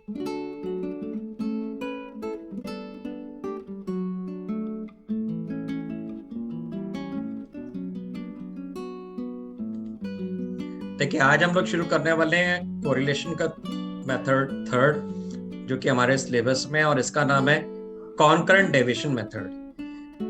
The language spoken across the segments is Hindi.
देखिए, आज हम लोग शुरू करने वाले हैं कोरिलेशन का मेथड थर्ड, जो कि हमारे सिलेबस में, और इसका नाम है concurrent deviation method.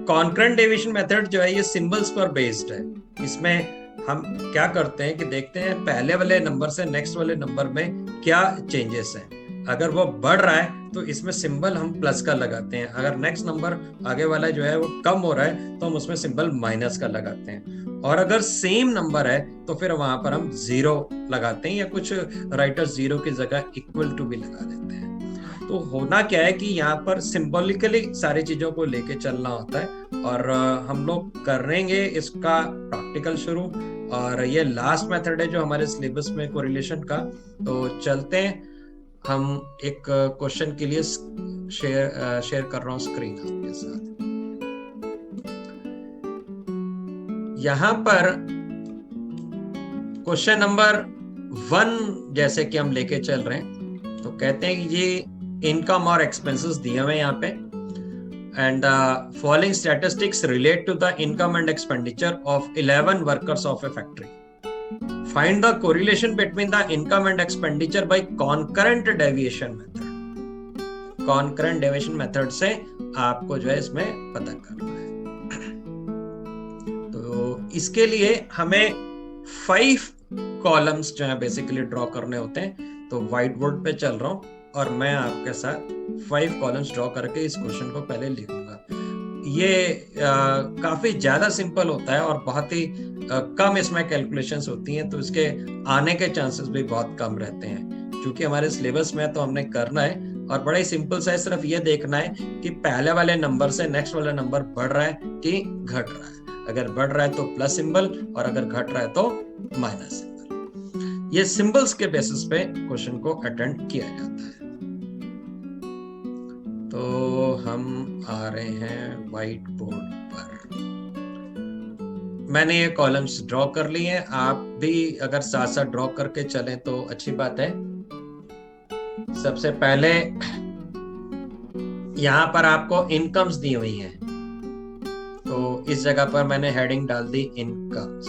Concurrent deviation method जो है ये सिंबल्स पर बेस्ड है। इसमें हम क्या करते हैं कि देखते हैं पहले वाले नंबर से नेक्स्ट वाले नंबर में क्या चेंजेस हैं। अगर वो बढ़ रहा है तो इसमें सिंबल हम प्लस का लगाते हैं, अगर नेक्स्ट नंबर आगे वाला जो है वो कम हो रहा है तो हम उसमें सिंबल माइनस का लगाते हैं, और अगर सेम नंबर है तो फिर वहां पर हम जीरो लगाते हैं, या कुछ राइटर्स जीरो की जगह इक्वल टू भी लगा देते हैं। तो होना क्या है कि यहाँ पर सिंबॉलिकली सारी चीजों को लेके चलना होता है, और हम लोग करेंगे इसका प्रैक्टिकल शुरू, और ये लास्ट मेथड है जो हमारे सिलेबस में कोरिलेशन का। तो चलते हैं, हम एक क्वेश्चन के लिए शेयर कर रहा हूँ स्क्रीन आपके साथ। यहां पर क्वेश्चन नंबर 1 जैसे कि हम लेके चल रहे हैं, तो कहते हैं कि ये इनकम और एक्सपेंसेस दिए हुए यहाँ पे, and following statistics relate to the income and expenditure of 11 workers of a factory. Find the correlation between the income and expenditure by concurrent deviation method. Concurrent deviation method से आपको जो है इसमें पता करना है। तो इसके लिए हमें 5 कॉलम्स जो है बेसिकली ड्रॉ करने होते हैं। तो व्हाइट बोर्ड पे चल रहा हूं और मैं आपके साथ 5 कॉलम्स ड्रॉ करके इस क्वेश्चन को पहले लिखूंगा। ये काफी ज्यादा सिंपल होता है और बहुत ही कम इसमें कैलकुलेशंस होती हैं, तो इसके आने के चांसेस भी बहुत कम रहते हैं। क्योंकि हमारे सिलेबस में तो हमने करना है, और बड़ा ही सिंपल सा है, सिर्फ ये देखना है कि पहले वाले नंबर से नेक्स्ट वाला नंबर बढ़ रहा है कि घट रहा है। अगर बढ़ रहा है तो प्लस सिंबल, और अगर घट रहा है तो माइनस सिंबल। ये सिंबल्स के बेसिस पे क्वेश्चन को अटेंड किया जाता है। तो हम आ रहे हैं व्हाइट बोर्ड पर। मैंने ये कॉलम्स ड्रॉ कर लिए हैं, आप भी अगर साथ साथ ड्रॉ करके चलें तो अच्छी बात है। सबसे पहले यहां पर आपको इनकम्स दी हुई हैं, तो इस जगह पर मैंने हेडिंग डाल दी इनकम्स,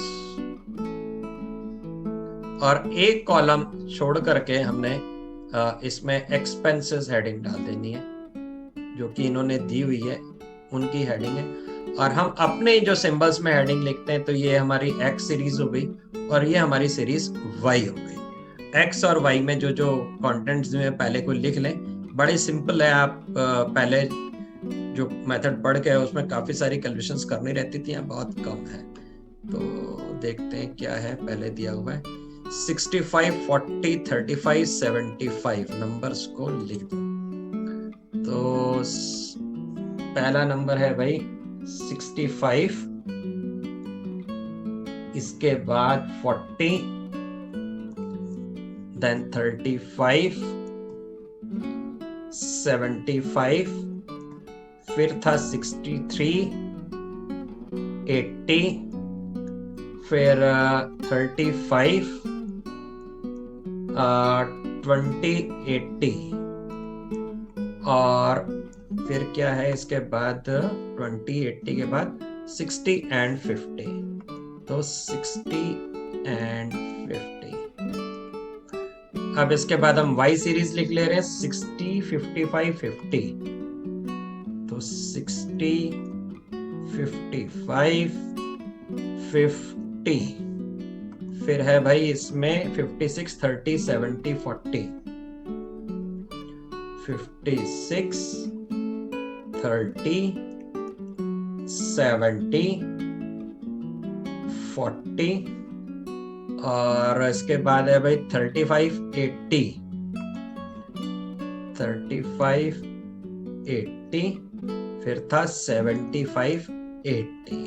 और एक कॉलम छोड़ करके हमने इसमें एक्सपेंसेस हेडिंग डाल देनी है, जो कि इन्होंने दी हुई है उनकी हेडिंग है। और हम अपने जो सिंबल्स में हेडिंग लिखते हैं, तो ये हमारी एक्स सीरीज हो गई और ये हमारी सीरीज वाई हो गई। एक्स और वाई में जो जो कॉन्टेंट्स में पहले को लिख लें, बड़े सिंपल है। आप पहले जो मेथड पढ़ के उसमें काफी सारी कैलकुलेशंस करनी रहती थी, यहाँ बहुत कम है। तो देखते हैं क्या है। पहले दिया हुआ है 65, 40, 35, 75 नंबर्स को लिख दो। तो पहला नंबर है भाई 65, इसके बाद 40, देन 35, 75, फिर था 63, 80, फिर 35, 20, 80, और फिर क्या है इसके बाद 20, 80 के बाद 60 एंड 50। तो 60 एंड 50। अब इसके बाद हम y सीरीज लिख ले रहे हैं 60, 55, 50। तो 60, 55, 50, फिर है भाई इसमें 56, 30, 70, 40। 56, 30, 70, 40, और इसके बाद है भाई 35, 80, 35, 80, फिर था 75, 80।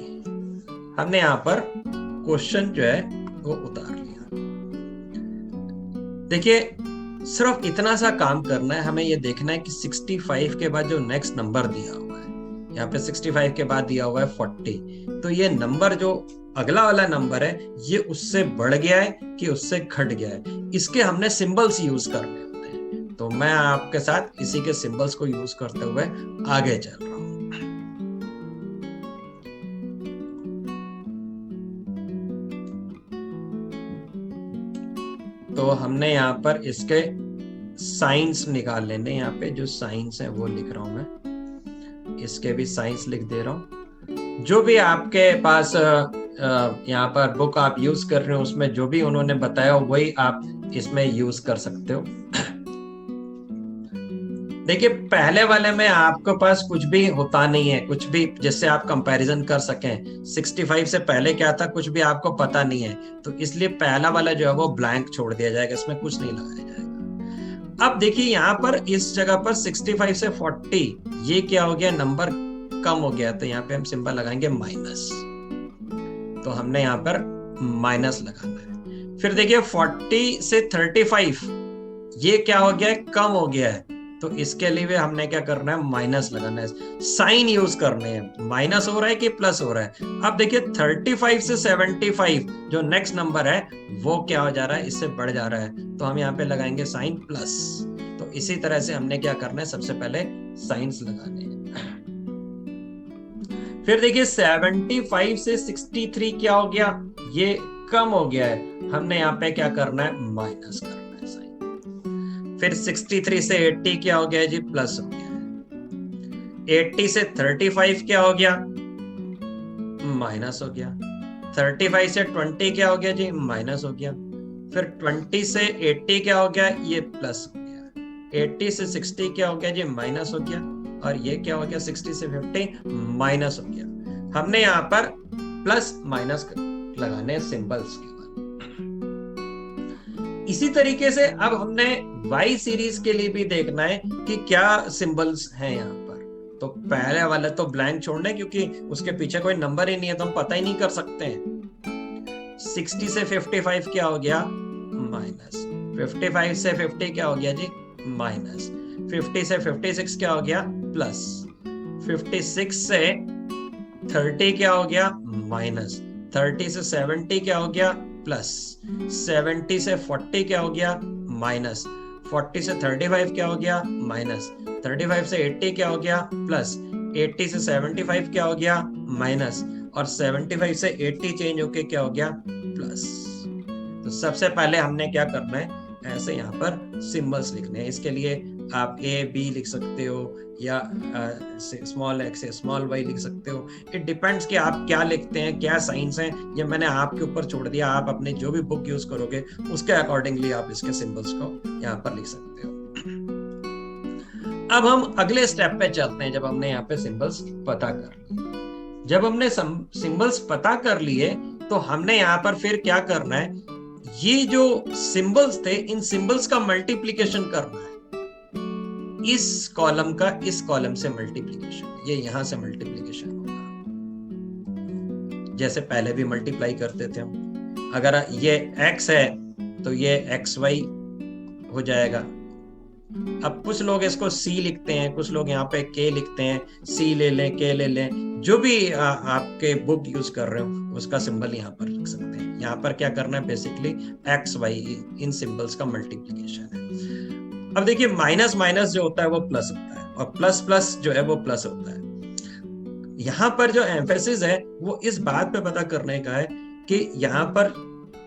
हमने यहाँ पर क्वेश्चन जो है वो उतार लिया। देखिए, सिर्फ इतना सा काम करना है। हमें ये देखना है कि 65 के बाद जो नेक्स्ट नंबर दिया हुआ है, यहाँ पे 65 के बाद दिया हुआ है 40, तो ये नंबर जो अगला वाला नंबर है ये उससे बढ़ गया है कि उससे घट गया है, इसके हमने सिंबल्स यूज करने होते हैं। तो मैं आपके साथ इसी के सिंबल्स को यूज करते हुए आगे चल रहा हूं। तो हमने यहाँ पर इसके साइंस निकाल लेने, यहाँ पे जो साइंस है वो लिख रहा हूं मैं, इसके भी साइंस लिख दे रहा हूं। जो भी आपके पास यहाँ पर बुक आप यूज कर रहे हो उसमें जो भी उन्होंने बताया वही आप इसमें यूज कर सकते हो। देखिए पहले वाले में आपके पास कुछ भी होता नहीं है, कुछ भी जिससे आप कंपैरिजन कर सकें। 65 से पहले क्या था कुछ भी आपको पता नहीं है, तो इसलिए पहला वाला जो है वो ब्लैंक छोड़ दिया जाएगा, इसमें कुछ नहीं लगाया जाएगा। अब देखिए यहाँ पर इस जगह पर 65 से 40 ये क्या हो गया, नंबर कम हो गया, तो यहाँ पे हम सिंबल लगाएंगे माइनस। तो हमने यहाँ पर माइनस लगाना है। फिर देखिए 40 से 35 ये क्या हो गया है, कम हो गया है, तो इसके लिए हमने क्या करना है, माइनस लगाना है, साइन यूज करने हैं। माइनस हो रहा है कि प्लस हो रहा है। अब देखिए 35 से 75 जो नेक्स्ट नंबर है वो क्या हो जा रहा है, इससे बढ़ जा रहा है, तो हम यहाँ पे लगाएंगे साइन प्लस। तो इसी तरह से हमने क्या करना है, सबसे पहले साइंस लगाने हैं। फिर देखिए 75 से 63 क्या हो गया, ये कम हो गया है, हमने यहाँ पे क्या करना है, माइनस करना है साइन। फिर 63 से 80 क्या हो गया जी, प्लस हो गया। 80 से 35 क्या हो गया, माइनस हो गया। 35 से 20 क्या हो गया जी, माइनस हो गया। फिर 20 से 80 क्या हो गया, ये प्लस हो गया। 80 से 60 क्या हो गया जी, माइनस हो गया। और ये क्या हो गया, 60 से 50 माइनस हो गया। हमने यहाँ पर प्लस माइनस लगाने सिंबल्स के बाद। इसी तरीके से अब हमने वाई सीरीज के लिए भी देखना है कि क्या सिंबल्स हैं यहाँ पर। तो पहले वाला तो ब्लैंक छोड़ना है क्योंकि उसके पीछे कोई नंबर ही नहीं है, तो हम पता ही नहीं कर सकते हैं। 60 से 55 क्या हो गया, माइनस। 55 से 50 क्या हो गया जी, माइनस। 50 से 56 क्या हो गया, प्लस। 56 से 30 क्या हो गया, माइनस। 30 से 70 क्या हो गया, प्लस। 70 से 40 क्या हो गया, माइनस। 40 से 35 क्या हो गया, माइनस। 35 से 80 क्या हो गया, प्लस। 80 से 75 क्या हो गया, माइनस। और 75 से 80 चेंज होके क्या हो गया, प्लस। तो सबसे पहले हमने क्या करना है, ऐसे यहाँ पर सिंबल्स लिखने हैं। इसके लिए आप ए बी लिख सकते हो या स्मॉल एक्स स्मॉल वाई लिख सकते हो। इट डिपेंड्स कि आप क्या लिखते हैं, क्या साइंस है, ये मैंने आपके ऊपर छोड़ दिया। आप अपने जो भी बुक यूज करोगे उसके अकॉर्डिंगली आप इसके सिंबल्स को यहाँ पर लिख सकते हो। अब हम अगले स्टेप पे चलते हैं। जब हमने यहाँ पे सिंबल्स पता कर लिए, जब हमने सिंबल्स पता कर लिए तो हमने यहाँ पर फिर क्या करना है, ये जो सिंबल्स थे इन सिंबल्स का मल्टीप्लिकेशन करना है। इस कॉलम का इस कॉलम से मल्टीप्लिकेशन, ये यहां से मल्टीप्लिकेशन होगा, जैसे पहले भी मल्टीप्लाई करते थे हम। अगर ये x है तो ये xy हो जाएगा। अब कुछ लोग इसको c लिखते हैं, कुछ लोग यहाँ पे k लिखते हैं, c ले लें k ले लें, जो भी आपके बुक यूज कर रहे हो उसका सिंबल यहाँ पर लिख सकते हैं। यहाँ पर क्या करना है, बेसिकली x y इन सिंबल्स का मल्टीप्लिकेशन है। अब देखिए माइनस माइनस जो होता है वो प्लस होता है, और प्लस प्लस जो है वो प्लस होता है। यहाँ पर जो एम्फेसिस है वो इस बात पे पता करने का है कि यहाँ पर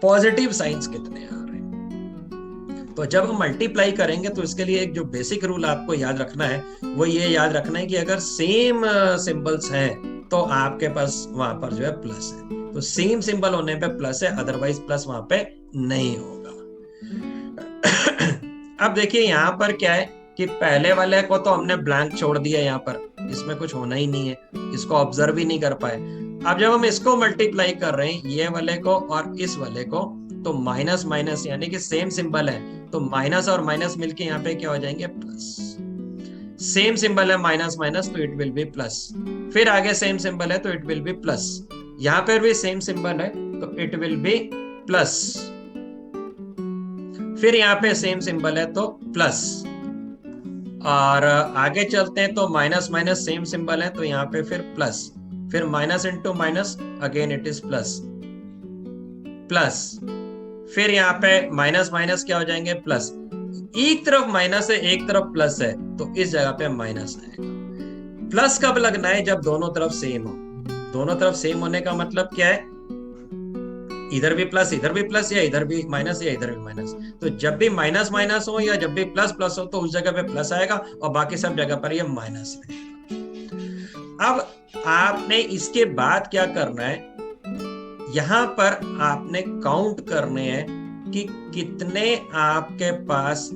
पॉजिटिव साइंस कितने आ रहे हैं। तो जब हम मल्टीप्लाई करेंगे तो इसके लिए एक जो बेसिक रूल आपको याद रखना है वो ये याद रखना है कि अगर सेम सिंबल्स हैं तो आपके पास वहां पर जो है प्लस है। तो सेम सिंबल होने पे प्लस है, अदरवाइज प्लस वहां पे नहीं होगा। अब देखिए यहाँ पर क्या है कि पहले वाले को तो हमने ब्लैंक छोड़ दिया, यहाँ पर इसमें कुछ होना ही नहीं है, इसको ऑब्जर्व ही नहीं कर पाए। अब जब हम इसको मल्टीप्लाई कर रहे हैं, ये वाले को और इस वाले को, तो माइनस माइनस यानी कि सेम सिंबल है तो माइनस और माइनस मिलके यहाँ पे क्या हो जाएंगे, प्लस। सेम सिंबल है माइनस माइनस तो इट विल बी प्लस। फिर आगे सेम सिंबल है तो इट विल बी प्लस। यहाँ पर भी सेम सिंबल है तो इट विल बी प्लस। फिर यहाँ पे सेम सिंबल है तो प्लस। और आगे चलते हैं तो माइनस माइनस सेम सिंबल है तो यहाँ पे फिर प्लस। फिर minus into minus again it is plus plus. फिर यहाँ पे माइनस माइनस क्या हो जाएंगे, प्लस। एक तरफ माइनस है एक तरफ प्लस है तो इस जगह पे माइनस आएगा। प्लस कब लगना है? जब दोनों तरफ सेम हो। दोनों तरफ सेम होने का मतलब क्या है? इधर भी प्लस या इधर भी माइनस या इधर भी माइनस। तो जब भी माइनस माइनस हो या जब भी प्लस प्लस हो तो उस जगह पे प्लस आएगा और बाकी सब जगह पर ये माइनस रहेगा। अब आपने इसके बाद क्या करना है, यहां पर आपने काउंट करने हैं कि कितने आपके पास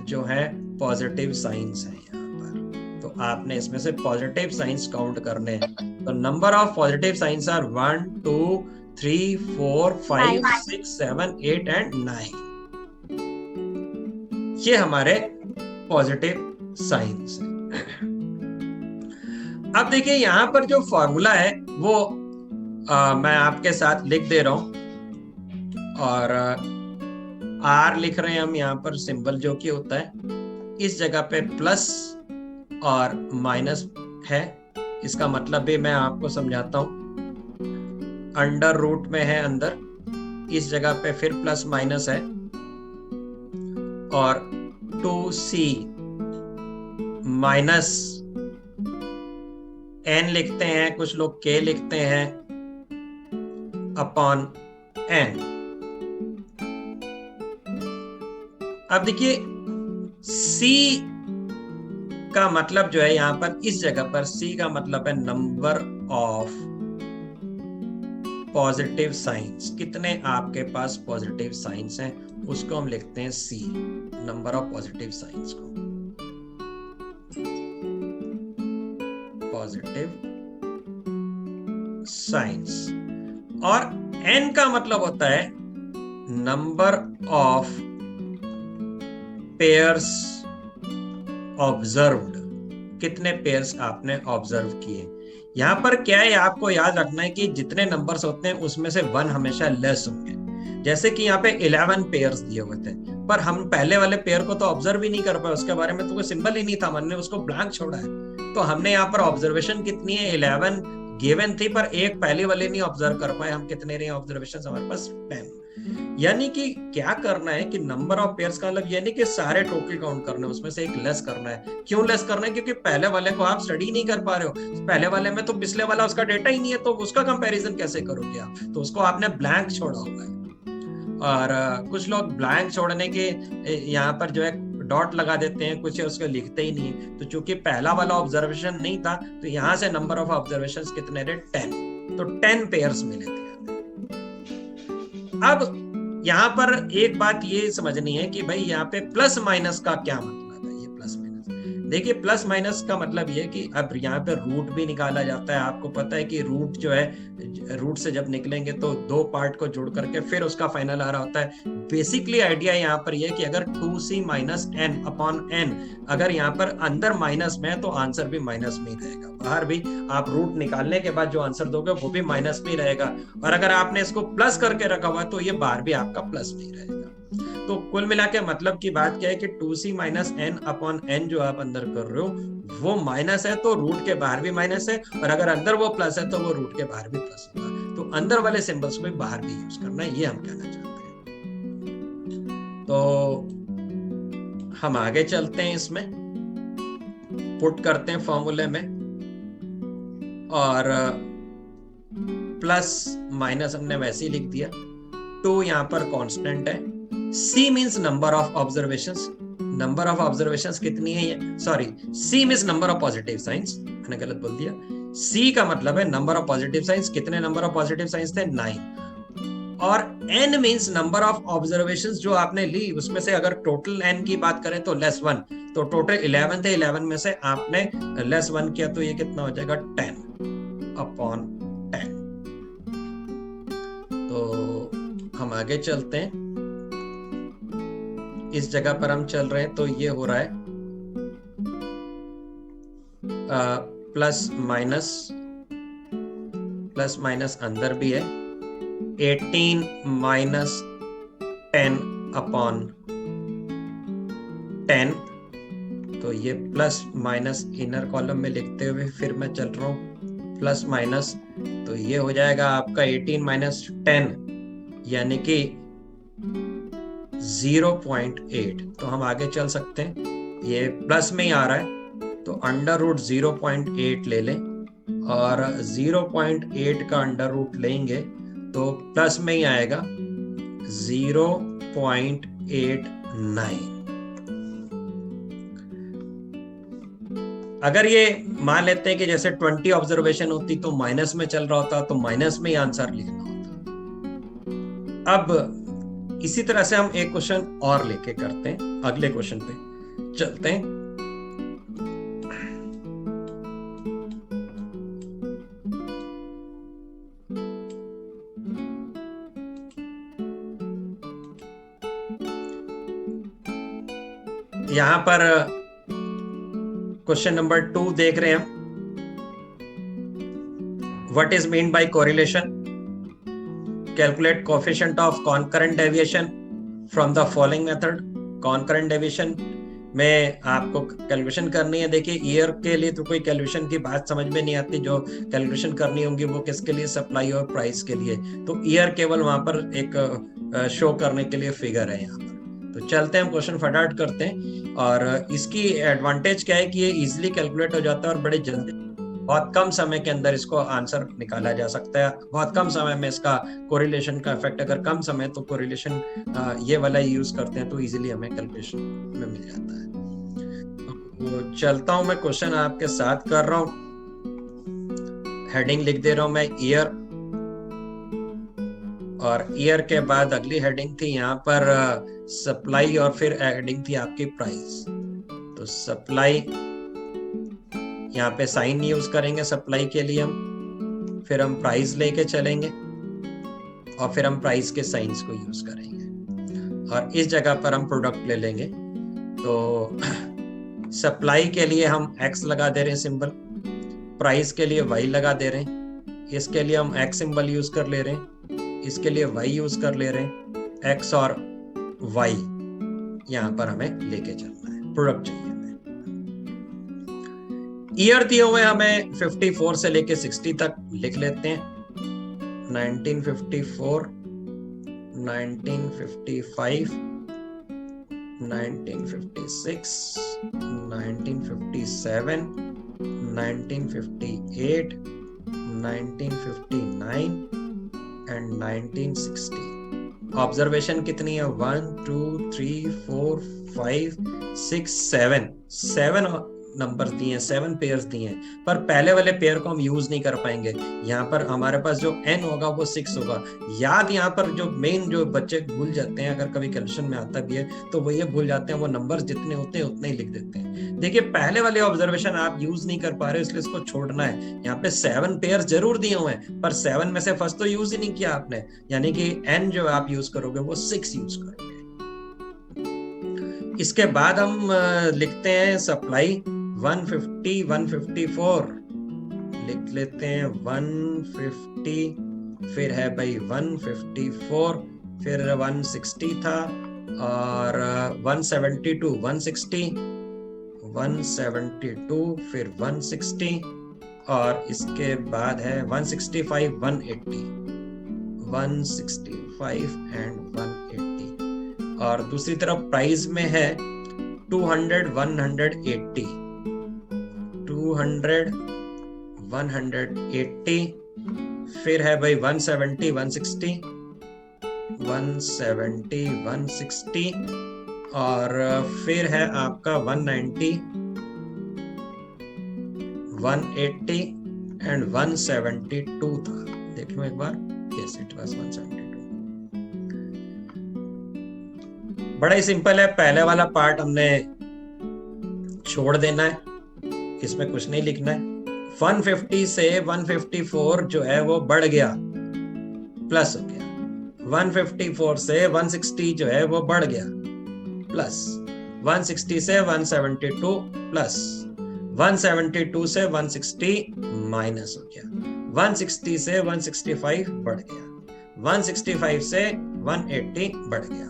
जो है पॉजिटिव साइंस है यहाँ पर। तो आपने इसमें से पॉजिटिव साइंस काउंट करने हैं। तो number of positive signs are 1 2 3 4 5 6 7 8 and 9। ये हमारे पॉजिटिव साइंस है। अब देखिए यहां पर जो फॉर्मूला है वो मैं आपके साथ लिख दे रहा हूं और आर लिख रहे हैं हम यहाँ पर, सिंबल जो कि होता है इस जगह पे प्लस और माइनस है। इसका मतलब भी मैं आपको समझाता हूं। अंडर रूट में है अंदर, इस जगह पे फिर प्लस माइनस है और 2c माइनस n लिखते हैं, कुछ लोग k लिखते हैं, अपॉन n। अब देखिए c का मतलब जो है यहां पर इस जगह पर c का मतलब है नंबर ऑफ पॉजिटिव साइंस। कितने आपके पास पॉजिटिव साइंस हैं उसको हम लिखते हैं c, number of positive signs को। Positive signs. और n का मतलब होता है नंबर ऑफ पेयर्स ऑब्जर्व्ड। कितने पेयर्स आपने ऑब्जर्व किए। यहां पर क्या है, आपको याद रखना है कि जितने नंबर्स होते हैं उसमें से 1 हमेशा लेस होंगे। जैसे कि यहाँ पे 11 पेयर्स दिए हुए थे, पर हम पहले वाले पेयर को तो ऑब्जर्व ही नहीं कर पाए, उसके बारे में तो कोई सिंबल ही नहीं था, हमने उसको ब्लैंक छोड़ा है। तो हमने यहाँ पर ऑब्जर्वेशन कितनी है, 11 गिवन थी, पर एक पहले वाले नहीं ऑब्जर्व कर पाए हम। कितने रहे ऑब्जर्वेशन हमारे पास? 10। यानी कि क्या करना है कि नंबर ऑफ पेयर्स का मतलब यानी कि सारे टोटल काउंट करना है, उसमें से एक लेस करना है। क्यों लेस करना है? क्योंकि पहले वाले को आप स्टडी नहीं कर पा रहे हो। पहले वाले में तो पिछले वाला उसका डेटा ही नहीं है, तो उसका कंपैरिजन कैसे करोगे आप? तो उसको आपने ब्लैंक छोड़ा होगा है। और कुछ लोग ब्लैंक छोड़ने के यहाँ पर जो है डॉट लगा देते हैं, कुछ उसको लिखते ही नहीं है। तो चूंकि पहला वाला ऑब्जर्वेशन नहीं था तो यहाँ से नंबर ऑफ ऑब्जर्वेशन कितने रहे? 10। तो 10 पेयर्स मिले थे। अब यहाँ पर एक बात ये समझनी है कि भाई यहाँ पे प्लस माइनस का क्या मतलब है। ये प्लस माइनस, देखिए प्लस माइनस का मतलब ये कि अब यहाँ पे रूट भी निकाला जाता है। आपको पता है कि रूट जो है, रूट से जब निकलेंगे तो 2 पार्ट को जोड़ करके फिर उसका फाइनल आ रहा होता है। बेसिकली आइडिया यहाँ पर ये कि अगर 2c minus n upon n, अगर यहाँ पर अंदर माइनस में है तो आंसर भी माइनस में ही रहेगा। बाहर भी आप रूट निकालने के बाद जो आंसर दोगे वो भी माइनस में ही रहेगा। और अगर आपने इसको प्लस करके रखा हुआ है तो ये बाहर भी आपका प्लस में ही रहेगा। तो कुल मिला के मतलब की बात क्या है कि 2c minus n upon n जो आप अंदर कर रहे हो वो माइनस है, तो रूट के बाहर भी माइनस है, और अगर अंदर वो प्लस है तो वो रूट के बाहर भी प्लस होगा। तो अंदर वाले सिंबल्स को बाहर भी यूज करना है, ये हम कहना चाहते हैं। तो हम आगे चलते हैं, इसमें पुट करते हैं फॉर्मूले में, और प्लस माइनस हमने वैसे ही लिख दिया। 2 यहाँ पर कांस्टेंट है। C means number of observations. Number of observations कितनी है ये? Sorry, C means number of positive science, मैंने गलत बोल दिया। C का मतलब है नंबर ऑफ पॉजिटिव साइंस। कितने नंबर ऑफ पॉजिटिव साइंस थे? 9। और n means number of observations जो आपने ली, उसमें से अगर टोटल n की बात करें तो लेस 1। तो टोटल 11 थे, 11 में से आपने लेस 1 किया तो ये कितना हो जाएगा? 10 अपॉन 10। तो हम आगे चलते हैं, इस जगह पर हम चल रहे हैं तो ये हो रहा है प्लस माइनस अंदर भी है। 18 माइनस 10 अपॉन 10। तो ये प्लस माइनस इनर कॉलम में लिखते हुए फिर मैं चल रहा हूं प्लस माइनस, तो ये हो जाएगा आपका 18 माइनस 10 यानी कि 0.8, तो हम आगे चल सकते हैं। ये प्लस में ही आ रहा है तो अंडर रूट 0.8 ले लें, और 0.8 का अंडर रूट लेंगे तो प्लस में ही आएगा 0.89। अगर ये मान लेते हैं कि जैसे 20 ऑब्जर्वेशन होती तो माइनस में चल रहा होता, तो माइनस में ही आंसर लिखना होता। अब इसी तरह से हम एक क्वेश्चन और लेके करते हैं, अगले क्वेश्चन पे चलते हैं। यहां पर क्वेश्चन नंबर 2 देख रहे हैं हम। What is mean by correlation? Calculate coefficient of कॉनकरेंट deviation from the following method. कॉनकरेंट deviation में आपको कैलकुलेशन करनी है। देखिए ईयर के लिए तो कोई कैलकुलेशन की बात समझ में नहीं आती, जो कैलकुलेशन करनी होगी वो किसके लिए? सप्लाई और प्राइस के लिए। तो ईयर केवल वहां पर एक शो करने के लिए फिगर है यहाँ पर। तो चलते हैं हम क्वेश्चन फटाफट करते हैं। और इसकी एडवांटेज क्या है कि ये इजीली कैलकुलेट हो जाता है और बड़े जल्दी, बहुत कम समय के अंदर इसको आंसर निकाला जा सकता है। बहुत कम समय में इसका कोरिलेशन का इफेक्ट, अगर कम समय तो कोरिलेशन ये वाला यूज करते हैं तो इजीली हमें कैलकुलेशन में मिल जाता है। तो चलता हूं मैं, क्वेश्चन आपके साथ कर रहा हूं, हेडिंग लिख दे रहा हूं मैं ईयर, और ईयर के बाद अगली हेडिंग थी यहाँ पर सप्लाई, और फिर हेडिंग थी आपकी प्राइस। तो सप्लाई यहाँ पे साइन यूज करेंगे सप्लाई के लिए हम, फिर हम प्राइस लेके चलेंगे और फिर हम प्राइस के साइंस को यूज करेंगे, और इस जगह पर हम प्रोडक्ट ले लेंगे। तो सप्लाई के लिए हम x लगा दे रहे हैं सिंबल, प्राइस के लिए y लगा दे रहे हैं, इसके लिए हम x सिंबल यूज कर ले रहे हैं, इसके लिए y यूज कर ले रहे हैं। x और y यहाँ पर हमें लेके चलना है, प्रोडक्ट चाहिए। ईयर दिए हुए हमें 54 से लेके 60 तक लिख लेते हैं। 1954, 1955, 1956, 1957, 1958, 1959 एंड 1960। ऑब्जर्वेशन कितनी है? 1 2 3 4 5 6 7 7 नंबर दिए हैं, 7 पेयर्स दिए हैं, पर पहले वाले पेयर को हम यूज नहीं कर पाएंगे। यहाँ पर हमारे पास जो n होगा वो 6 होगा। याद यहाँ पर जो मेन जो बच्चे भूल जाते हैं, अगर कभी कैलकुलेशन में आता भी है तो वो ये भूल जाते हैं, वो नंबर्स जितने होते हैं उतने ही लिख देते हैं। देखिए पहले वाले ऑब्जर्वेशन आप यूज नहीं कर पा रहे हो, इसलिए इसको छोड़ना है। यहाँ पे 7 पेयर जरूर दिए हुए हैं, पर 7 में से फर्स्ट तो यूज ही नहीं किया आपने, यानी कि n जो आप यूज करोगे वो 6 यूज करोगे। इसके बाद हम लिखते हैं सप्लाई 150, 154 लिख लेते हैं। 150, फिर है भाई 154, फिर 160 था, और 172, 160, 172, फिर 160, और इसके बाद है 165, 180, 165 एंड 180। और दूसरी तरफ प्राइस में है 200, 180, 200, 180, फिर है भाई 170, 160, 170, 160, और फिर है आपका 190, 180 एंड 172 था। देख लो एक बार, यस इट वाज 172। बड़ा ही सिंपल है, पहले वाला पार्ट हमने छोड़ देना है, इसमें कुछ नहीं लिखना है। 150 से 154 जो है वो बढ़ गया, प्लस हो गया। 154 से 160 जो है वो बढ़ गया, प्लस। 160 से 172 प्लस, 172 से 160 माइनस हो गया, 160 से 165 बढ़ गया, 165 से 180 बढ़ गया।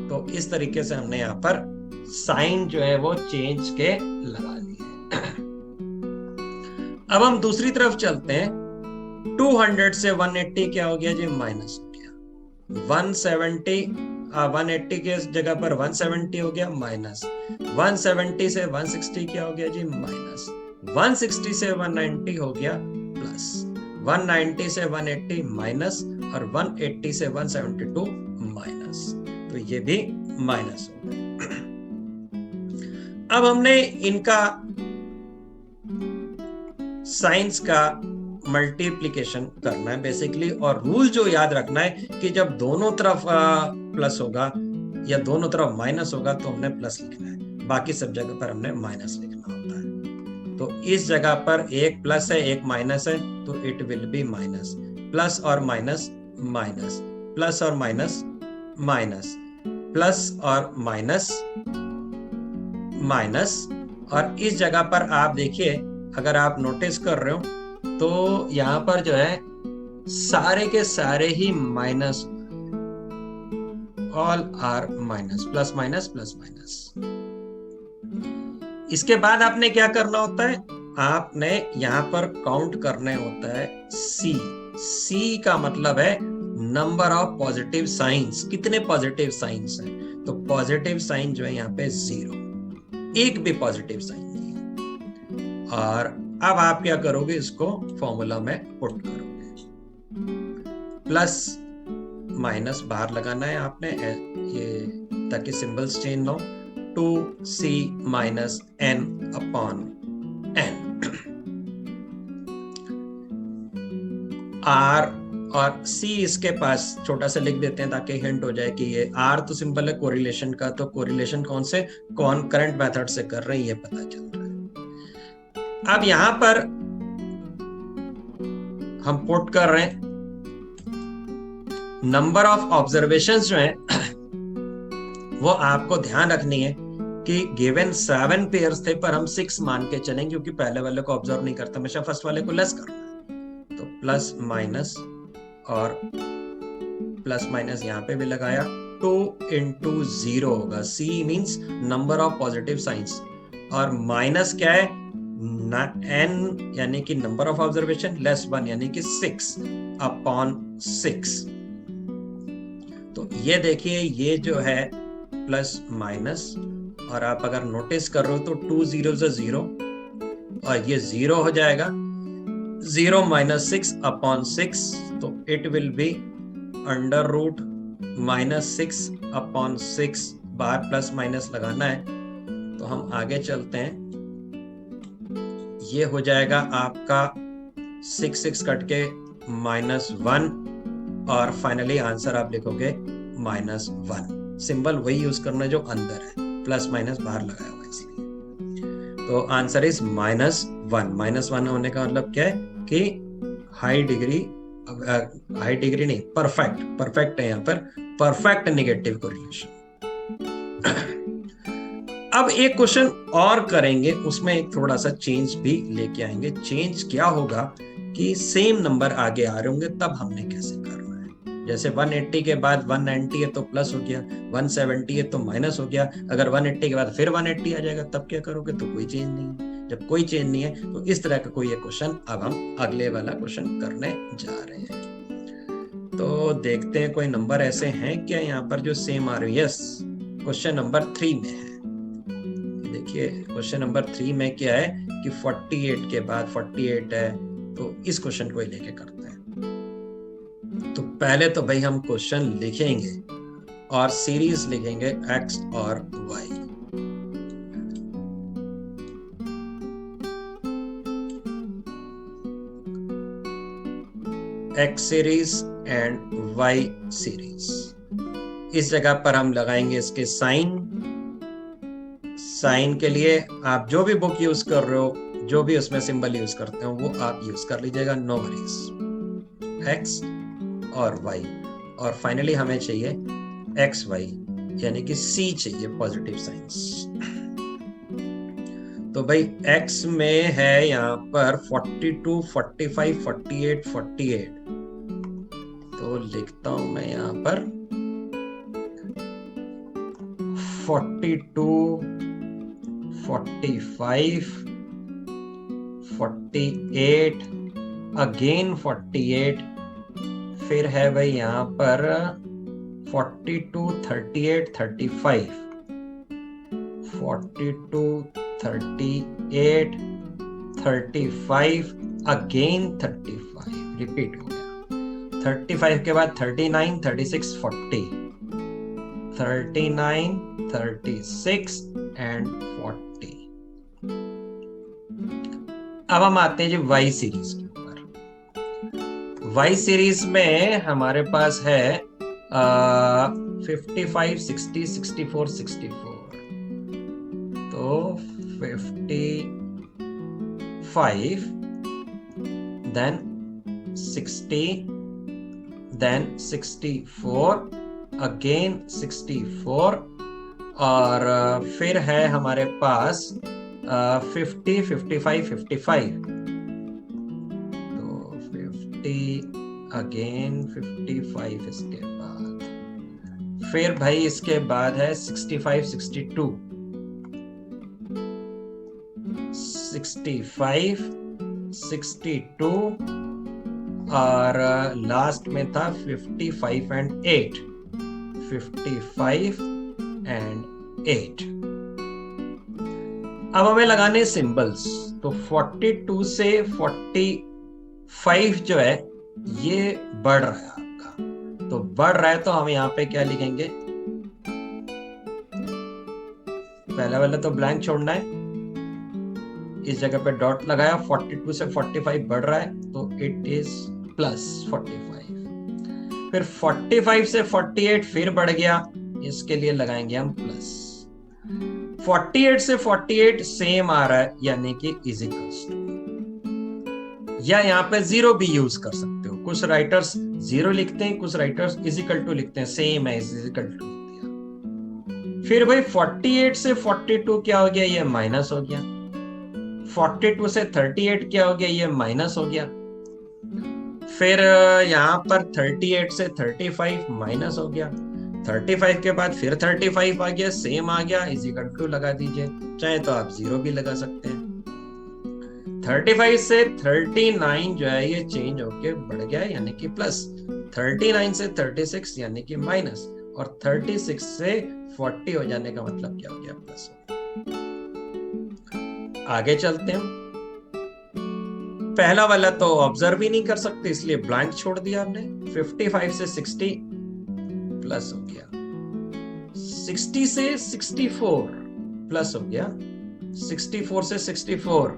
तो इस तरीके से हमने यहाँ पर साइन जो है वो चेंज के लगा दिए। अब हम दूसरी तरफ चलते हैं। 200 से 180 क्या हो गया जी? माइनस हो गया। 170 180 के जगह पर 170 हो गया माइनस, 170 से 160 क्या हो गया जी माइनस, 160 से 190 हो गया प्लस, 190 से 180 माइनस, और 180 से 172 माइनस, तो ये भी माइनस हो गया। अब हमने इनका साइंस का मल्टीप्लिकेशन करना है बेसिकली, और रूल जो याद रखना है कि जब दोनों तरफ प्लस होगा या दोनों तरफ माइनस होगा तो हमने प्लस लिखना है, बाकी सब जगह पर हमने माइनस लिखना होता है। तो इस जगह पर एक प्लस है एक माइनस है, तो it will B minus, plus और माइनस माइनस, प्लस और माइनस माइनस, प्लस और माइनस माइनस, और इस जगह पर आप देखिए अगर आप नोटिस कर रहे हो तो यहां पर जो है सारे के सारे ही minus, all are minus, plus minus plus minus. इसके बाद आपने क्या करना होता है, आपने यहां पर काउंट करने होता है सी, सी का मतलब है नंबर ऑफ पॉजिटिव साइंस, कितने पॉजिटिव साइंस हैं, तो पॉजिटिव साइन जो है यहाँ पे 0, एक भी पॉजिटिव साइन नहीं है। और अब आप क्या करोगे, इसको फॉर्मूला में पुट करोगे, प्लस माइनस बाहर लगाना है आपने ये ताकि सिंबल्स चेंज ना हो, 2c minus n upon n, r और c इसके पास छोटा सा लिख देते हैं ताकि हिंट हो जाए कि ये r तो सिंबल है कोरिलेशन का, तो कोरिलेशन कौन से कॉनकरेंट मेथड से कर रहे हैं ये पता चल रहा है। अब यहां पर हम पुट कर रहे हैं नंबर ऑफ ऑब्जर्वेशंस जो है वो आपको ध्यान रखनी है कि गिवन 7 पेयर्स थे पर हम 6 मान के चलेंगे क्योंकि पहले वाले को ऑब्जर्व नहीं करता, हमेशा फर्स्ट वाले को लेस करना है। तो प्लस माइनस और प्लस माइनस यहाँ पे भी लगाया, 2 into 0 होगा, C means number of positive signs, और माइनस क्या है n यानी कि नंबर ऑफ ऑब्जर्वेशन, लेस 1 यानी कि 6 अपॉन 6। तो ये देखिए ये जो है प्लस माइनस, और आप अगर नोटिस कर रहे हो तो 2 0 से 0 और ये 0 हो जाएगा, 0 माइनस 6 अपॉन 6, तो it will be under root minus 6 upon 6, बाहर प्लस माइनस लगाना है। तो हम आगे चलते हैं, ये हो जाएगा आपका 6 6 कट के -1, और फाइनली आंसर आप लिखोगे -1। सिंबल वही यूज करना है जो अंदर है, प्लस माइनस बाहर लगाया हुआ इसलिए। तो आंसर इज -1। -1 होने का मतलब क्या है कि हाई डिग्री नहीं, परफेक्ट है यहाँ पर, परफेक्ट नेगेटिव कोरिलेशन। अब एक क्वेश्चन और करेंगे, उसमें एक थोड़ा सा चेंज भी लेके आएंगे। चेंज क्या होगा कि सेम नंबर आगे आ रहे होंगे, तब हमने कैसे करना है। जैसे 180 के बाद 190 है तो प्लस हो गया, 170 है तो माइनस हो गया, अगर 180 के बाद फिर 180 आ जाएगा तब क्या करोगे, तो कोई चेंज नहीं है। जब कोई चेंज नहीं है तो इस तरह का कोई एक क्वेश्चन अब हम अगले वाला क्वेश्चन करने जा रहे हैं। तो देखते हैं कोई नंबर ऐसे हैं क्या यहाँ पर जो सेम आ रहे हैं। यस, क्वेश्चन नंबर 3 में है। देखिए क्वेश्चन नंबर 3 में क्या है कि 48 के बाद 48 है, तो इस क्वेश्चन को ही लेके करते हैं। तो पहले तो भाई हम क्वेश्चन लिखेंगे और सीरीज लिखेंगे x और y। x series and y series. इस जगह पर हम लगाएंगे इसके साइन। साइन के लिए आप जो भी बुक यूज कर रहे हो, जो भी उसमें सिंबल यूज करते हो वो आप यूज कर लीजिएगा, नो वरीज। x और y, और फाइनली हमें चाहिए एक्स वाई यानी कि C चाहिए पॉजिटिव साइंस। तो भाई x में है यहाँ पर 42, 45, 48, 48, तो लिखता हूं मैं यहाँ पर 42, 45, 48, अगेन 48, फिर है भाई यहाँ पर 42, 38, 35, 42, 38, 35, अगेन 35, रिपीट हो गया। 35 के बाद 39, 36, 40, 39, 36 एंड 40। अब हम आते हैं जी वाई सीरीज के ऊपर। वाई सीरीज में हमारे पास है 55, 60, 64, 64। तो 55, then 60, then 64, again 64, और फिर है हमारे पास 50, 55, 55। तो 50 अगेन 55, इसके बाद फिर भाई इसके बाद है 65, 62, 65, 62, और लास्ट में था 55 एंड 8, 55 एंड 8। अब हमें लगाने सिंबल्स। तो 42 से 45 जो है ये बढ़ रहा है आपका, तो बढ़ रहा है तो हम यहाँ पे क्या लिखेंगे, पहला वाला तो ब्लैंक छोड़ना है, इस जगह पे डॉट लगाया। 42 से 45 बढ़ रहा है तो इट इज प्लस 45। फिर 45 से 48 फिर बढ़ गया, इसके लिए लगाएंगे हम प्लस। 48 से 48 सेम आ रहा है, यानी कि इज इक्वल्स टू, या यहाँ पे जीरो भी यूज कर सकते हो। कुछ राइटर्स जीरो लिखते हैं, कुछ राइटर्स इज इक्वल टू लिखते हैं, सेम है इज इक्वल टू लिख दिया। फिर भाई 48 से 42 क्या हो गया, ये माइनस हो गया। 42 से 38 क्या हो गया, ये माइनस हो गया। फिर यहाँ पर 38 से 35 माइनस हो गया। 35 के बाद फिर 35 आ गया, सेम आ गया, इज इक्वल टू लगा दीजिए, चाहे तो आप जीरो भी लगा सकते हैं। 35 से 39 जो है ये चेंज होके बढ़ गया, यानी कि प्लस। 39 से 36 यानी कि माइनस, और 36 से 40 हो जाने का मतलब क्या हो गया, प्लस। आगे चलते हैं। पहला वाला तो ऑब्जर्व ही नहीं कर सकते, इसलिए ब्लैंक छोड़ दिया हमने। 55 से 60 प्लस हो गया, 60 से 64 प्लस हो गया, 64 से 64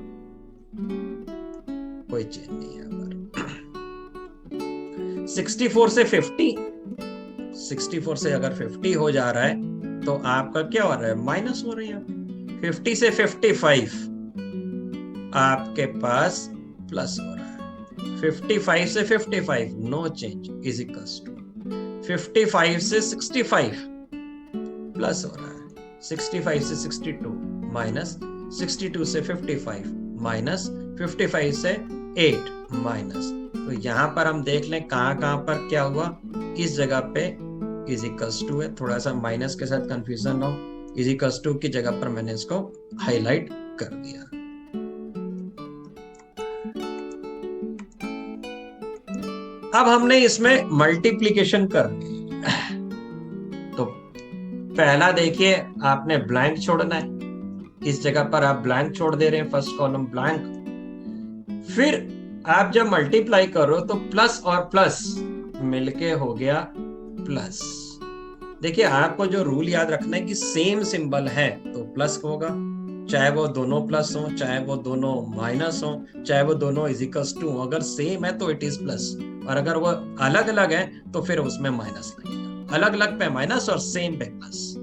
कोई चेंज नहीं है। 64 से 50, 64 से अगर 50 हो जा रहा है तो आपका क्या हो रहा है, माइनस हो रही है। 50 से 55 आपके पास प्लस हो रहा है। 55 से 55 no change, is equals to 55 से 65 प्लस हो रहा है। 65 से 62 माइनस, 62 से 55 माइनस, 55 से 8 माइनस। तो यहां पर हम देख लें कहां पर क्या हुआ, इस जगह पे इज इक्वल्स टू है, थोड़ा सा माइनस के साथ कंफ्यूजन हो, इज इक्वल्स टू की जगह पर मैंने इसको हाईलाइट कर दिया। अब हमने इसमें मल्टीप्लिकेशन करनी है। तो पहला देखिए, आपने ब्लैंक छोड़ना है, इस जगह पर आप ब्लैंक छोड़ दे रहे हैं, फर्स्ट कॉलम ब्लैंक। फिर आप जब मल्टीप्लाई करो तो प्लस और प्लस मिलके हो गया प्लस। देखिए आपको जो रूल याद रखना है कि सेम सिंबल है तो प्लस होगा, चाहे वो दोनों प्लस हो, चाहे वो दोनों माइनस हो, चाहे वो दोनों इज इक्वल्स टू। अगर सेम है तो इट इज प्लस, और अगर वो अलग अलग है तो फिर उसमें माइनस लगेगा। अलग अलग पे माइनस और सेम पे प्लस।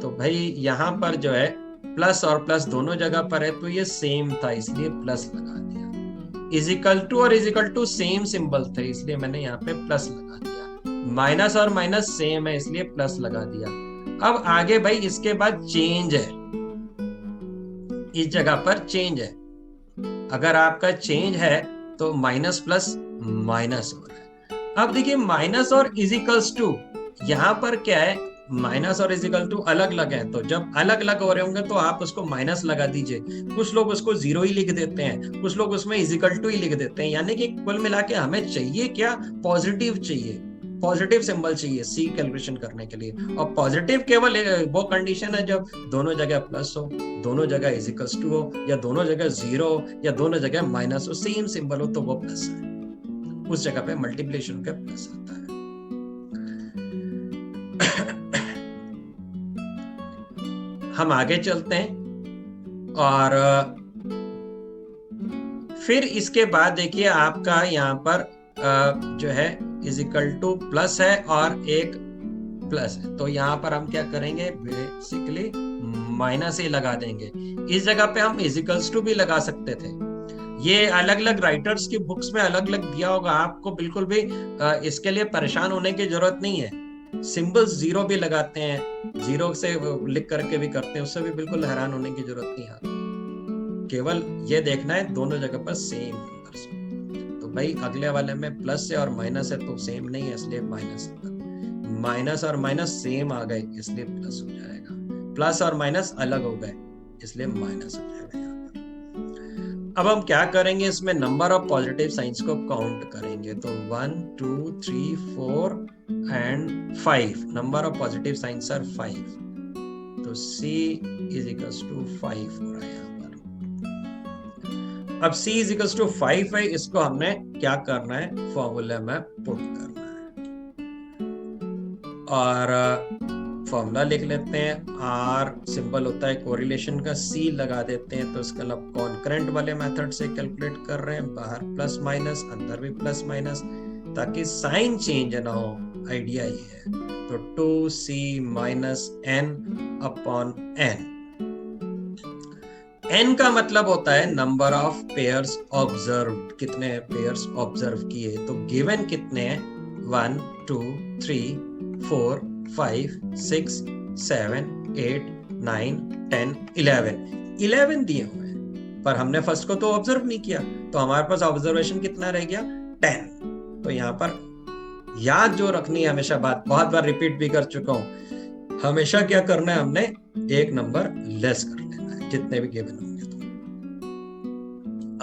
तो भाई यहाँ पर जो है प्लस और प्लस दोनों जगह पर है, तो ये सेम था इसलिए प्लस लगा दिया। इज इक्वल टू और is equal to same symbol थे, इसलिए मैंने यहाँ पे प्लस लगा दिया। माइनस और माइनस सेम है, इसलिए प्लस लगा दिया। अब आगे भाई इसके बाद चेंज है, इस जगह पर चेंज है। अगर आपका चेंज है तो माइनस प्लस माइनस हो रहा है। अब देखिए माइनस और इज इक्वल्स टू, यहां पर क्या है, माइनस और इज इक्वल टू अलग अलग है, तो जब अलग अलग हो रहे होंगे तो आप उसको माइनस लगा दीजिए। कुछ लोग उसको जीरो ही लिख देते हैं, कुछ लोग उसमें इज इक्वल टू ही लिख देते हैं। यानी कि कुल मिला के हमें चाहिए क्या, पॉजिटिव चाहिए। पॉजिटिव सिंबल चाहिए सी कैलकुलेशन करने के लिए, और पॉजिटिव केवल वो कंडीशन है जब दोनों जगह प्लस हो, दोनों जगह इज इक्वल्स टू हो, या दोनों जगह जीरो हो, या दोनों जगह माइनस हो, सेम सिंबल हो तो वो प्लस है, उस जगह पे मल्टीप्लिकेशन का प्लस आता है। हम आगे चलते हैं और फिर इसके बाद देखिए आपका यहाँ पर जो है इज इक्वल टू प्लस है और एक प्लस है, तो यहाँ पर हम क्या करेंगे, बेसिकली माइनस ही लगा देंगे। इस जगह पे हम इज इक्वल्स टू भी लगा सकते थे, ये अलग अलग राइटर्स की बुक्स में अलग अलग दिया होगा, आपको बिल्कुल भी इसके लिए परेशान होने की जरूरत नहीं है। सिंबल्स जीरो भी लगाते हैं, जीरो से लिख करके भी करते हैं, उससे भी बिल्कुल हैरान होने की जरूरत नहीं है, केवल ये देखना है दोनों जगह पर सेम नंबर्स। तो भाई अगले वाले में प्लस है और माइनस है तो सेम नहीं है, इसलिए माइनस, माइनस और माइनस सेम आ गए इसलिए प्लस हो जाएगा, प्लस और माइनस अलग हो गए इसलिए माइनस हो जाएगा यहाँ पर। अब हम क्या करेंगे, इसमें नंबर ऑफ पॉजिटिव साइंस को काउंट करेंगे, तो 1 2 3 4 and 5, number of positive signs are 5, तो C इज इक्वल्स टू 5 हो रहा है यहाँ पर। अब C इज इक्वल्स टू 5 है, इसको हमने क्या करना है, फॉर्मूले में पुट करना है, और फॉर्मूला लिख लेते हैं, R सिंबल होता है कोरिलेशन का, C लगा देते हैं, तो इसका मतलब कॉन्करेंट वाले मेथड से कैलकुलेट कर रहे हैं, बाहर प्लस माइनस अंदर भी प्लस माइनस, ताकि साइन चेंज ना हो, आइडिया ये है। तो 2C minus n upon n, n का मतलब होता है नंबर ऑफ पेयर्स ऑब्जर्व्ड, कितने पेयर्स ऑब्जर्व किए, तो गिवन कितने हैं, 1 2 3 4 5 6 7 8 9 10 11 दिए हुए हैं, पर हमने फर्स्ट को तो ऑब्जर्व नहीं किया, तो हमारे पास ऑब्जर्वेशन कितना रह गया, 10। तो यहाँ पर याद जो रखनी है हमेशा, बात बहुत बार रिपीट भी कर चुका हूं, हमेशा क्या करना है, हमने एक नंबर लेस कर लेना है जितने भी गिवन होंगे। तो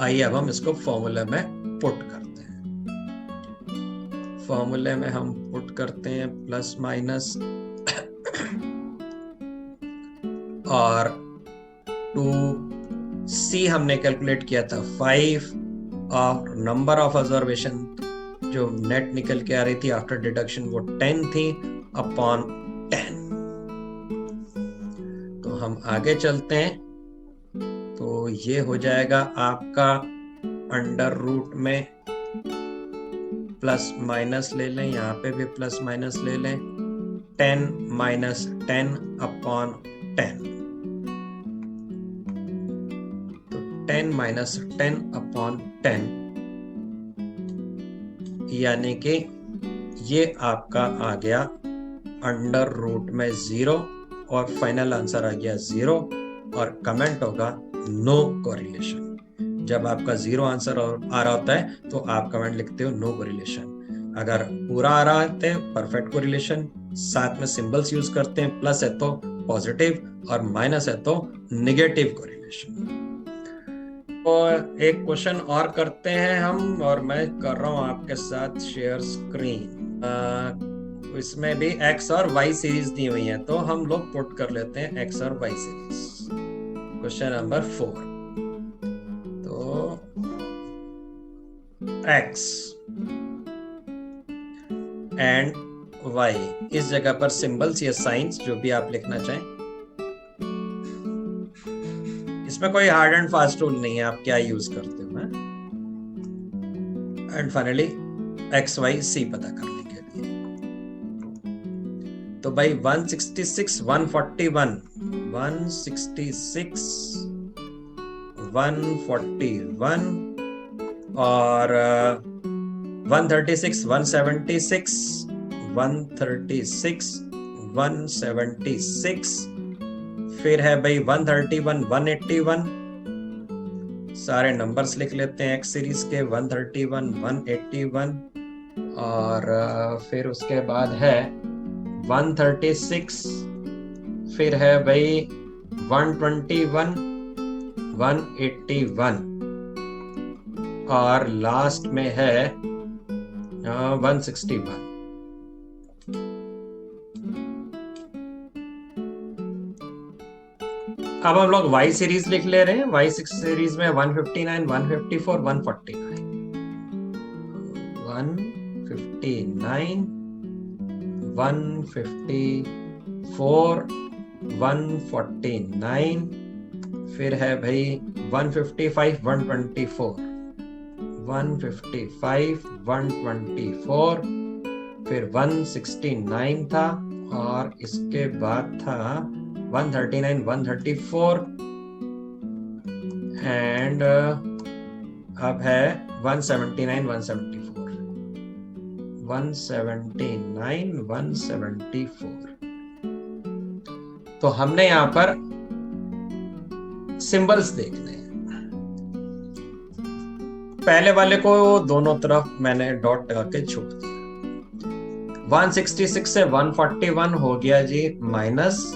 आइए अब हम इसको फॉर्मूले में पुट करते हैं, फॉर्मूले में हम पुट करते हैं प्लस माइनस और 2C हमने कैलकुलेट किया था 5, और नंबर ऑफ ऑब्जर्वेशन जो नेट निकल के आ रही थी आफ्टर डिडक्शन वो 10 थी, अपॉन 10। तो हम आगे चलते हैं, तो ये हो जाएगा आपका अंडर रूट में प्लस माइनस ले लें, यहाँ पे भी प्लस माइनस ले लें, 10 माइनस 10 अपॉन 10, तो 10 माइनस 10 अपॉन 10, यानी कि ये आपका आ गया अंडर रूट में 0, और फाइनल आंसर आ गया 0, और कमेंट होगा नो कोरिलेशन। जब आपका 0 आंसर आ रहा होता है तो आप कमेंट लिखते हो नो कोरिलेशन, अगर पूरा आ रहा है परफेक्ट कोरिलेशन, साथ में सिंबल्स यूज करते हैं, प्लस है तो पॉजिटिव और माइनस है तो नेगेटिव कोरिलेशन। और एक क्वेश्चन और करते हैं हम, और मैं कर रहा हूं आपके साथ शेयर स्क्रीन, इसमें भी x और y सीरीज दी हुई है, तो हम लोग पुट कर लेते हैं x और y सीरीज। क्वेश्चन नंबर 4, तो x एंड y, इस जगह पर सिंबल्स या साइंस जो भी आप लिखना चाहें, इसमें कोई हार्ड एंड फास्ट रूल नहीं है, आप क्या यूज करते हो, and finally x y c पता करने के लिए। तो भाई 166 141 166 141 और 136 176 136 176, फिर है भाई 131 181, सारे नंबर्स लिख लेते हैं एक्स सीरीज के, 131 181, और फिर उसके बाद है 136, फिर है भाई 121 181, और लास्ट में है 161। अब हम लोग y सीरीज लिख ले रहे हैं। y सीरीज में 159, 154, 149, 159, 154, 149, फिर है भाई 155, 124, 155, 124, फिर 169 था, और इसके बाद था 139, 134, एंड अब है 179, 174, 179, 174। तो हमने यहां पर सिंबल्स देखने हैं। पहले वाले को दोनों तरफ मैंने डॉट लगा के छोड़ दिया। 166 से 141 हो गया जी माइनस,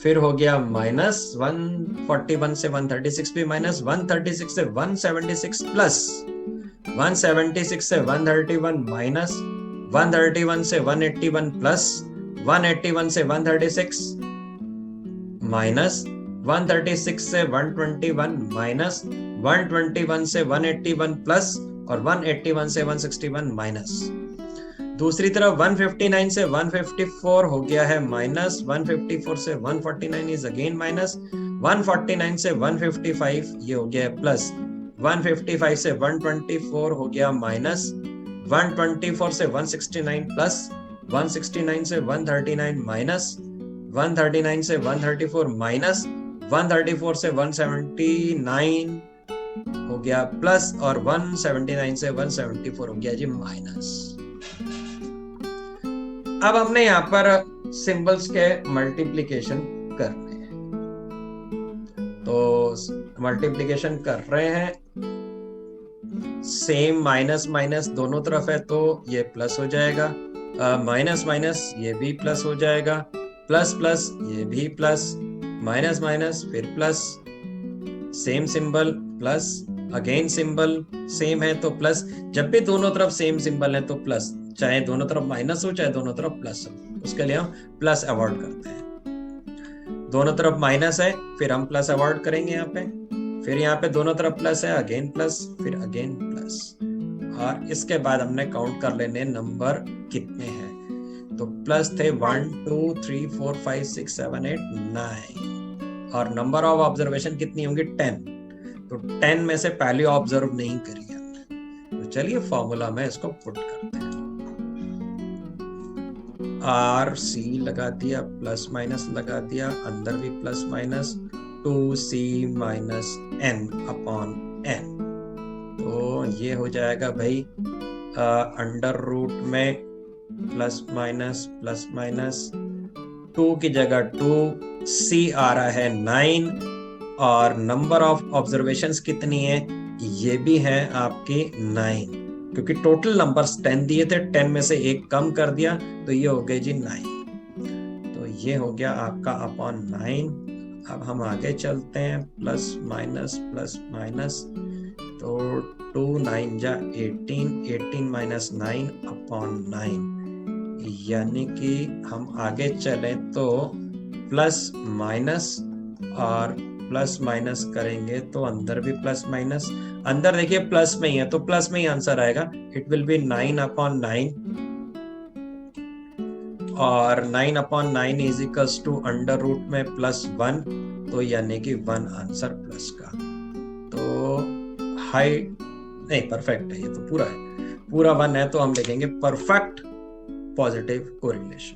फिर हो गया माइनस 141 से 136 भी माइनस, 136 से 176 प्लस, 176 से 131 माइनस, 131 से 181 प्लस, 181 से 136 माइनस, 136 से 121 माइनस, 121 से 181 प्लस, और 181 से 161 माइनस। दूसरी तरफ 159 से 154 हो गया है माइनस, 154 से 149 इज अगेन माइनस, 149 से 155 ये हो गया है प्लस, 155 से 124 हो गया माइनस, 124 से 169 प्लस, 169 से 139 माइनस, 139 से 134 माइनस, 134 से 179 हो गया प्लस, और 179 से 174 हो गया जी माइनस। अब हमने यहां पर सिंबल्स के मल्टीप्लिकेशन करने हैं, तो मल्टीप्लिकेशन कर रहे हैं। सेम माइनस माइनस दोनों तरफ है तो ये प्लस हो जाएगा, माइनस माइनस ये भी प्लस हो जाएगा, प्लस प्लस ये भी प्लस, माइनस माइनस फिर plus, same symbol plus, again symbol same है तो प्लस। जब भी दोनों तरफ सेम सिंबल है तो प्लस, चाहे दोनों तरफ माइनस हो चाहे दोनों तरफ प्लस हो, उसके लिए हम प्लस अवॉइड करते हैं। दोनों तरफ माइनस है फिर हम प्लस अवॉइड करेंगे यहाँ पे, फिर यहाँ पे दोनों तरफ प्लस है, अगेन प्लस, फिर अगेन प्लस, और इसके बाद हमने काउंट कर लेने नंबर कितने हैं। तो प्लस थे 1 2 3 4 5 6 7 8 9, और नंबर ऑफ ऑब्जर्वेशन कितनी होंगी 10। तो 10 में से पहले ऑब्जर्व नहीं करी हमने, तो चलिए फॉर्मूला में इसको पुट करते हैं। आर सी लगा दिया, प्लस माइनस लगा दिया, अंदर भी plus minus, 2c minus n upon n। तो ये हो जाएगा भाई अंडर रूट में प्लस माइनस 2 की जगह 2, c आ रहा है 9, और नंबर ऑफ ऑब्जर्वेशंस कितनी है, ये भी है आपकी 9, क्योंकि टोटल नंबर्स 10 दिए थे, 10 में से एक कम कर दिया तो ये हो गए जी 9। तो ये हो गया आपका अपॉन 9। अब हम आगे चलते हैं, प्लस माइनस, तो 2 9 जा 18, 18 माइनस 9 अपॉन 9, यानी कि हम आगे चलें तो प्लस माइनस, और प्लस माइनस करेंगे तो अंदर भी प्लस माइनस, अंदर देखिए प्लस में ही है तो प्लस में ही आंसर आएगा, इट विल बी 9 अपॉन 9, और 9 upon 9 is equals to under root में प्लस 1, तो यानी कि 1 आंसर प्लस का। तो हाई नहीं, परफेक्ट है, ये तो पूरा है, पूरा 1 है तो हम लिखेंगे परफेक्ट पॉजिटिव कोरिलेशन।